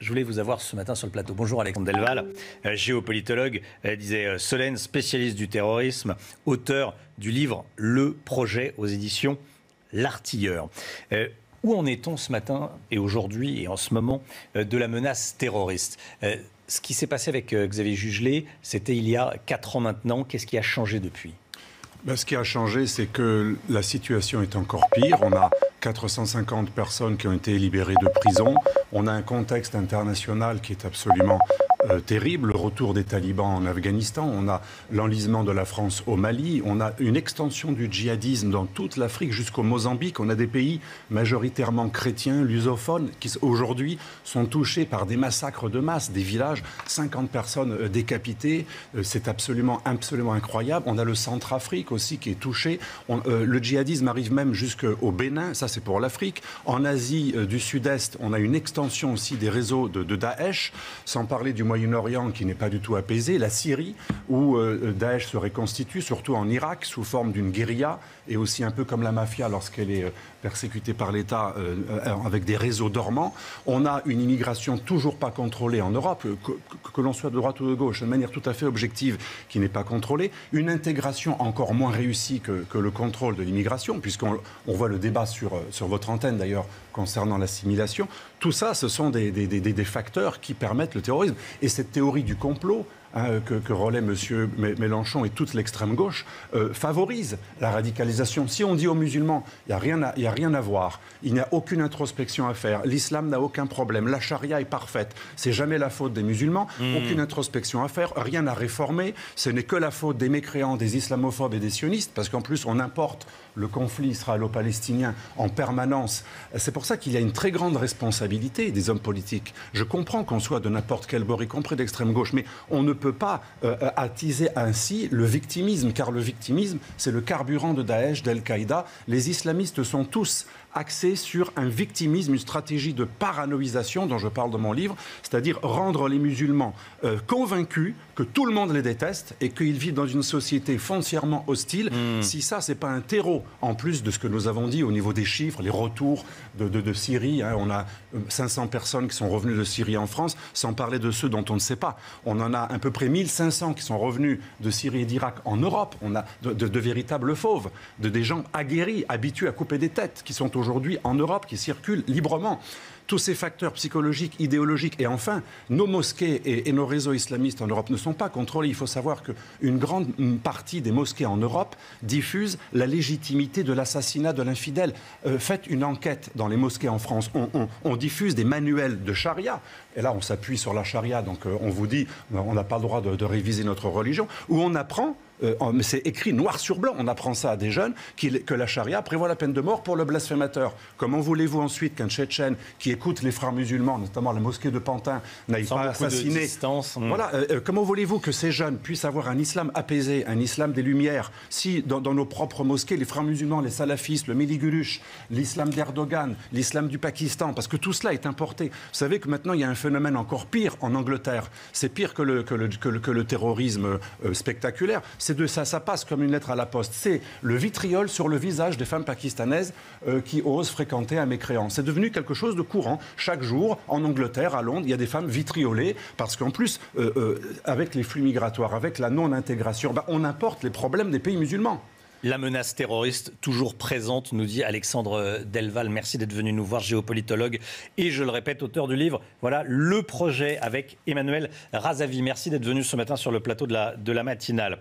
Je voulais vous avoir ce matin sur le plateau. Bonjour Alexandre Delval, géopolitologue, disait Solène, spécialiste du terrorisme, auteur du livre Le Projet aux éditions L'Artilleur. Où en est-on ce matin et aujourd'hui et en ce moment de la menace terroriste ? Ce qui s'est passé avec Xavier Jugelé, c'était il y a 4 ans maintenant. Qu'est-ce qui a changé depuis ? Ce qui a changé, c'est que la situation est encore pire. On a 450 personnes qui ont été libérées de prison. On a un contexte international qui est absolument terrible. Le retour des talibans en Afghanistan. On a l'enlisement de la France au Mali. On a une extension du djihadisme dans toute l'Afrique jusqu'au Mozambique. On a des pays majoritairement chrétiens, lusophones, qui aujourd'hui sont touchés par des massacres de masse, des villages, 50 personnes décapitées. C'est absolument incroyable. On a le Centrafrique aussi qui est touché. Le djihadisme arrive même jusqu'au Bénin. Ça, c'est pour l'Afrique. En Asie du Sud-Est, on a une extension aussi des réseaux de Daesh, sans parler du Moyen-Orient qui n'est pas du tout apaisé, la Syrie où Daesh se reconstitue, surtout en Irak, sous forme d'une guérilla, et aussi un peu comme la mafia lorsqu'elle est persécutée par l'État avec des réseaux dormants. On a une immigration toujours pas contrôlée en Europe, que l'on soit de droite ou de gauche, de manière tout à fait objective, qui n'est pas contrôlée. Une intégration encore moins réussie que le contrôle de l'immigration, puisqu'on voit le débat sur votre antenne d'ailleurs concernant l'assimilation. Tout ça, ce sont des facteurs qui permettent le terrorisme. Et cette théorie du complot que relaie M. Mélenchon et toute l'extrême gauche favorise la radicalisation. Si on dit aux musulmans, il n'y a rien à voir, il n'y a aucune introspection à faire, l'islam n'a aucun problème, la charia est parfaite, c'est jamais la faute des musulmans, aucune introspection à faire, rien à réformer, ce n'est que la faute des mécréants, des islamophobes et des sionistes, parce qu'en plus on importe le conflit israélo-palestinien en permanence. C'est pour ça qu'il y a une très grande responsabilité des hommes politiques. Je comprends qu'on soit de n'importe quel bord, y compris d'extrême gauche, mais on ne peut pas attiser ainsi le victimisme, car le victimisme, c'est le carburant de Daesh, d'Al-Qaïda. Les islamistes sont tous axés sur un victimisme, une stratégie de paranoïsation dont je parle dans mon livre, c'est-à-dire rendre les musulmans convaincus que tout le monde les déteste et qu'ils vivent dans une société foncièrement hostile. Si ça, c'est pas un terreau, en plus de ce que nous avons dit au niveau des chiffres, les retours de Syrie, on a 500 personnes qui sont revenues de Syrie en France, sans parler de ceux dont on ne sait pas. On en a à peu près 1500 qui sont revenus de Syrie et d'Irak en Europe. On a de véritables fauves, des gens aguerris, habitués à couper des têtes, qui sont aujourd'hui en Europe, qui circulent librement. Tous ces facteurs psychologiques, idéologiques et enfin, nos mosquées et nos réseaux islamistes en Europe ne sont pas contrôlés. Il faut savoir qu'une grande partie des mosquées en Europe diffusent la légitimité de l'assassinat de l'infidèle. Faites une enquête dans les mosquées en France. On diffuse des manuels de charia. Et là, on s'appuie sur la charia. Donc, on vous dit, on n'a pas le droit de réviser notre religion. Où on apprend... mais c'est écrit noir sur blanc, on apprend ça à des jeunes, que la charia prévoit la peine de mort pour le blasphémateur. Comment voulez-vous ensuite qu'un Tchétchène qui écoute les frères musulmans, notamment la mosquée de Pantin, n'aille pas assassiner... Voilà, comment voulez-vous que ces jeunes puissent avoir un islam apaisé, un islam des Lumières, si dans nos propres mosquées, les frères musulmans, les salafistes, le Méligulush, l'islam d'Erdogan, l'islam du Pakistan, parce que tout cela est importé. Vous savez que maintenant, il y a un phénomène encore pire en Angleterre. C'est pire que le terrorisme spectaculaire. Ça passe comme une lettre à la poste. C'est le vitriol sur le visage des femmes pakistanaises qui osent fréquenter un mécréant. C'est devenu quelque chose de courant. Chaque jour, en Angleterre, à Londres, il y a des femmes vitriolées parce qu'en plus, avec les flux migratoires, avec la non-intégration, on importe les problèmes des pays musulmans. La menace terroriste toujours présente, nous dit Alexandre Delval. Merci d'être venu nous voir, géopolitologue et, je le répète, auteur du livre. Voilà, Le Projet avec Emmanuel Razavi. Merci d'être venu ce matin sur le plateau de la matinale.